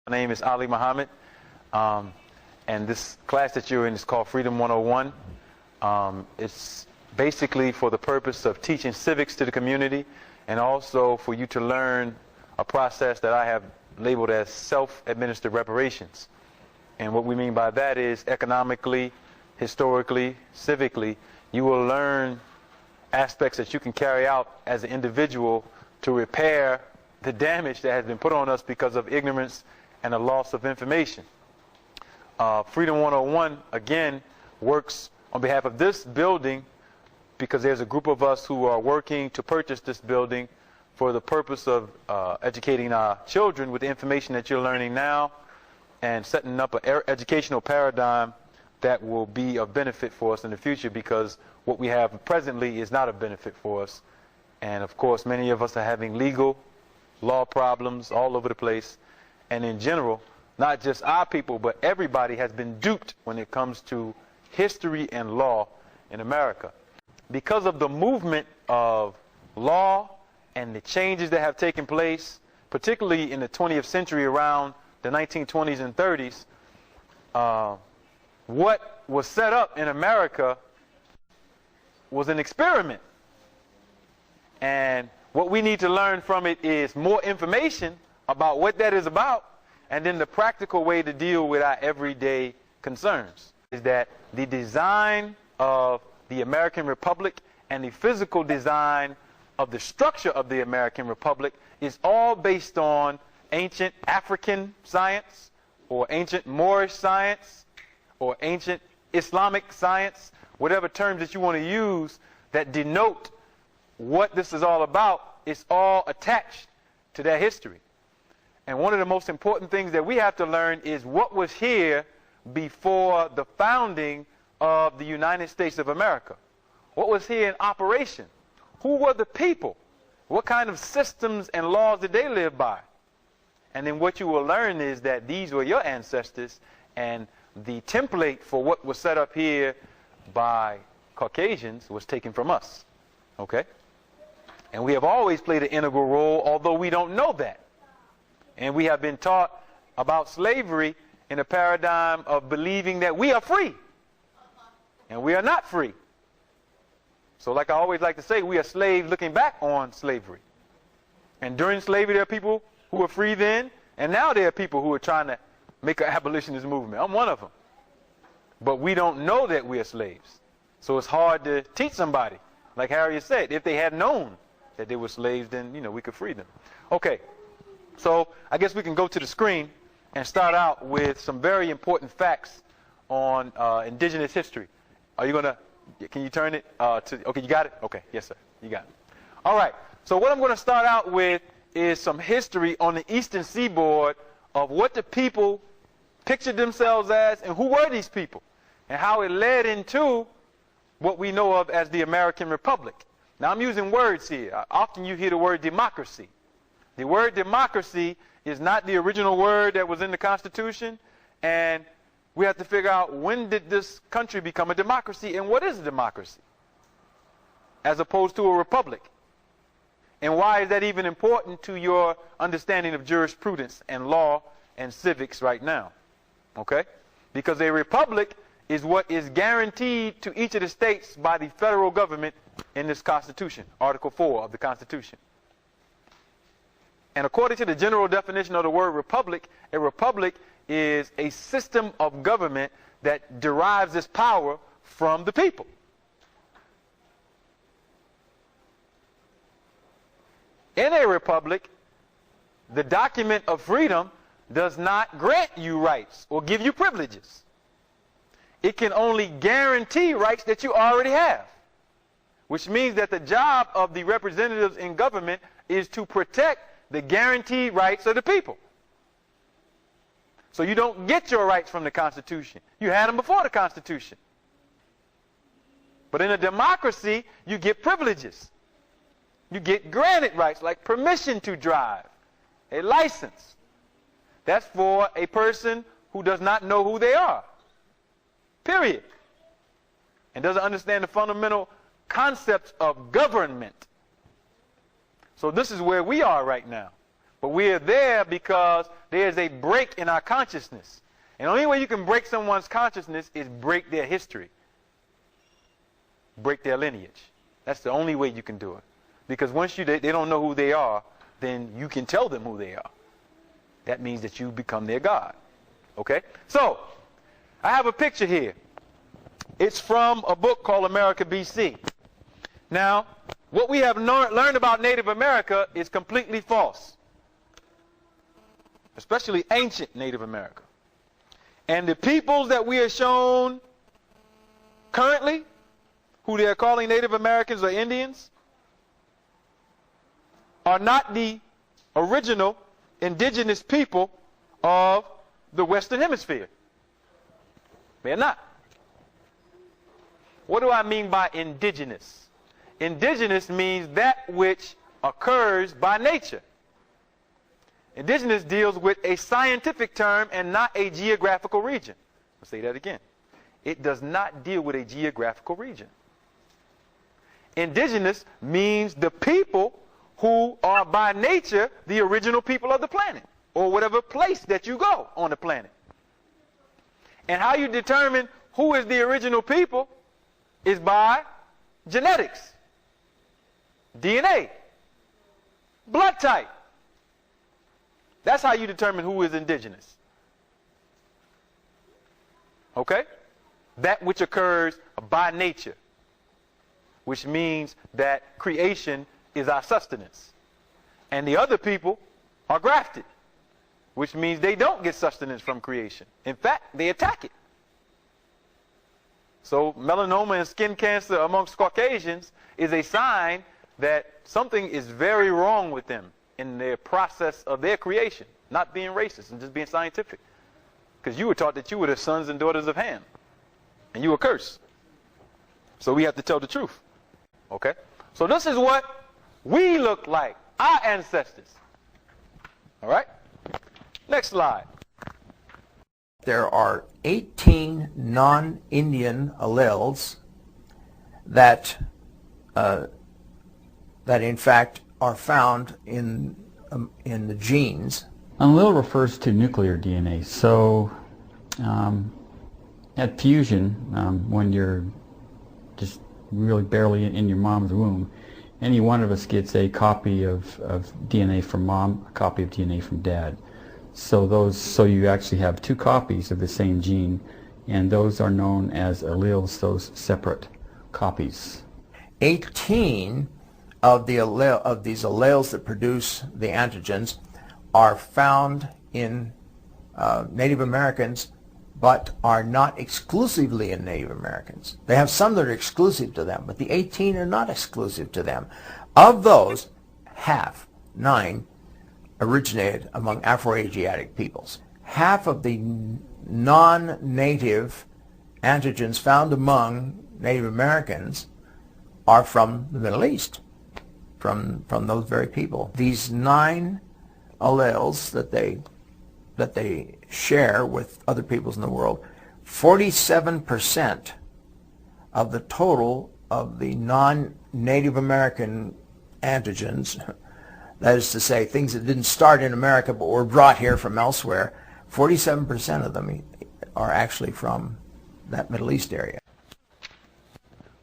My name is Ali Muhammad, and this class that you're in is called Freedom 101. It's basically for the purpose of teaching civics to the community and also for you to learn a process that I have labeled as self-administered reparations. And what we mean by that is economically, historically, civically, you will learn aspects that you can carry out as an individual to repair the damage that has been put on us because of ignorance and a loss of information. Freedom 101, again, works on behalf of this building because there's a group of us who are working to purchase this building for the purpose of educating our children with the information that you're learning now and setting up an educational paradigm that will be of benefit for us in the future, because what we have presently is not of benefit for us. And of course, many of us are having legal law problems all over the place. And in general, not just our people, but everybody has been duped when it comes to history and law in America. Because of the movement of law and the changes that have taken place, particularly in the 20th century around the 1920s and 30s, what was set up in America was an experiment. And what we need to learn from it is more information about what that is about, and then the practical way to deal with our everyday concerns. Is that the design of the American Republic and the physical design of the structure of the American Republic is all based on ancient African science, or ancient Moorish science, or ancient Islamic science, whatever terms that you want to use that denote what this is all about. It's all attached to that history. And one of the most important things that we have to learn is what was here before the founding of the United States of America. What was here in operation? Who were the people? What kind of systems and laws did they live by? And then what you will learn is that these were your ancestors, and the template for what was set up here by Caucasians was taken from us. Okay? And we have always played an integral role, although we don't know that. And we have been taught about slavery in a paradigm of believing that we are free. And we are not free. So like I always like to say, we are slaves looking back on slavery. And during slavery, there are people who were free then, and now there are people who are trying to make an abolitionist movement. I'm one of them. But we don't know that we are slaves. So it's hard to teach somebody. Like Harriet said, if they had known that they were slaves, then, we could free them. Okay. So I guess we can go to the screen and start out with some very important facts on indigenous history. Are you going to, can you turn it to, okay, you got it? Okay, yes, sir, you got it. All right, so what I'm going to start out with is some history on the eastern seaboard of what the people pictured themselves as and who were these people, and how it led into what we know of as the American Republic. Now, I'm using words here. Often you hear the word democracy. The word democracy is not the original word that was in the Constitution, and we have to figure out, when did this country become a democracy, and what is a democracy as opposed to a republic? And why is that even important to your understanding of jurisprudence and law and civics right now? Okay? Because a republic is what is guaranteed to each of the states by the federal government in this Constitution, Article 4 of the Constitution. And according to the general definition of the word republic, a republic is a system of government that derives its power from the people. In a republic, the document of freedom does not grant you rights or give you privileges. It can only guarantee rights that you already have, which means that the job of the representatives in government is to protect the guaranteed rights of the people. So you don't get your rights from the Constitution. You had them before the Constitution. But in a democracy, you get privileges. You get granted rights like permission to drive, a license. That's for a person who does not know who they are, period, and doesn't understand the fundamental concepts of government. So this is where we are right now. But we are there because there is a break in our consciousness. And the only way you can break someone's consciousness is break their history, break their lineage. That's the only way you can do it. Because once they don't know who they are, then you can tell them who they are. That means that you become their God. Okay? So, I have a picture here. It's from a book called America BC. Now, what we have learned about Native America is completely false, especially ancient Native America. And the peoples that we are shown currently, who they are calling Native Americans or Indians, are not the original indigenous people of the Western Hemisphere. They're not. What do I mean by indigenous? Indigenous means that which occurs by nature. Indigenous deals with a scientific term and not a geographical region. I'll say that again. It does not deal with a geographical region. Indigenous means the people who are by nature the original people of the planet, or whatever place that you go on the planet. And how you determine who is the original people is by genetics, DNA, blood type. That's how you determine who is indigenous. Okay? That which occurs by nature, which means that creation is our sustenance. And the other people are grafted, which means they don't get sustenance from creation. In fact, they attack it. So melanoma and skin cancer amongst Caucasians is a sign that something is very wrong with them in their process of their creation, not being racist and just being scientific. Because you were taught that you were the sons and daughters of Ham, and you were cursed. So we have to tell the truth. Okay? So this is what we look like, our ancestors. All right? Next slide. There are 18 non-Indian alleles that in fact are found in the genes. An allele refers to nuclear DNA. So at fusion, when you're just really barely in your mom's womb, any one of us gets a copy of DNA from mom, a copy of DNA from dad. So you actually have two copies of the same gene, and those are known as alleles, those separate copies. 18 of these alleles that produce the antigens are found in Native Americans, but are not exclusively in Native Americans. They have some that are exclusive to them, but the 18 are not exclusive to them. Of those, half, 9, originated among Afroasiatic peoples. Half of the non-native antigens found among Native Americans are from the Middle East, from those very people. These 9 alleles that they share with other peoples in the world, 47% of the total of the non-Native American antigens, that is to say, things that didn't start in America but were brought here from elsewhere, 47% of them are actually from that Middle East area.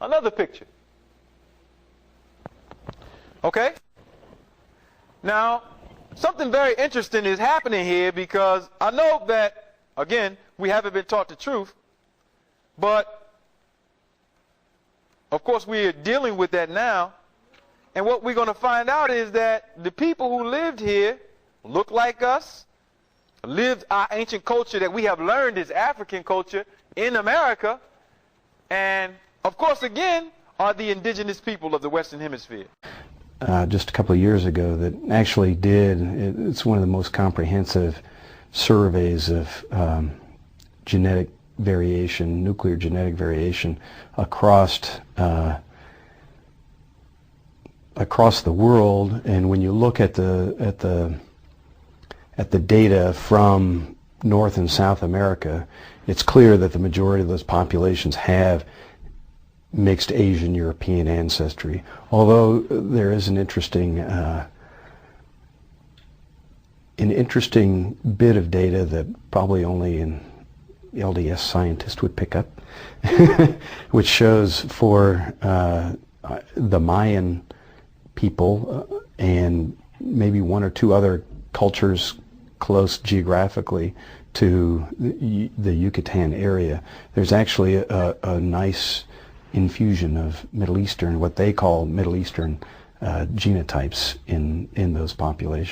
Another picture. Okay? Now, something very interesting is happening here, because I know that, again, we haven't been taught the truth, but of course we are dealing with that now. And what we're going to find out is that the people who lived here look like us, lived our ancient culture that we have learned is African culture in America, and of course, again, are the indigenous people of the Western Hemisphere. Just a couple of years ago that actually it's one of the most comprehensive surveys of genetic variation, nuclear genetic variation across the world. And when you look at the data from North and South America, it's clear that the majority of those populations have mixed Asian European ancestry. Although there is an interesting an interesting bit of data that probably only an LDS scientist would pick up, which shows for the Mayan people and maybe one or two other cultures close geographically to the Yucatan area, there's actually a nice infusion of Middle Eastern, what they call Middle Eastern genotypes in those populations.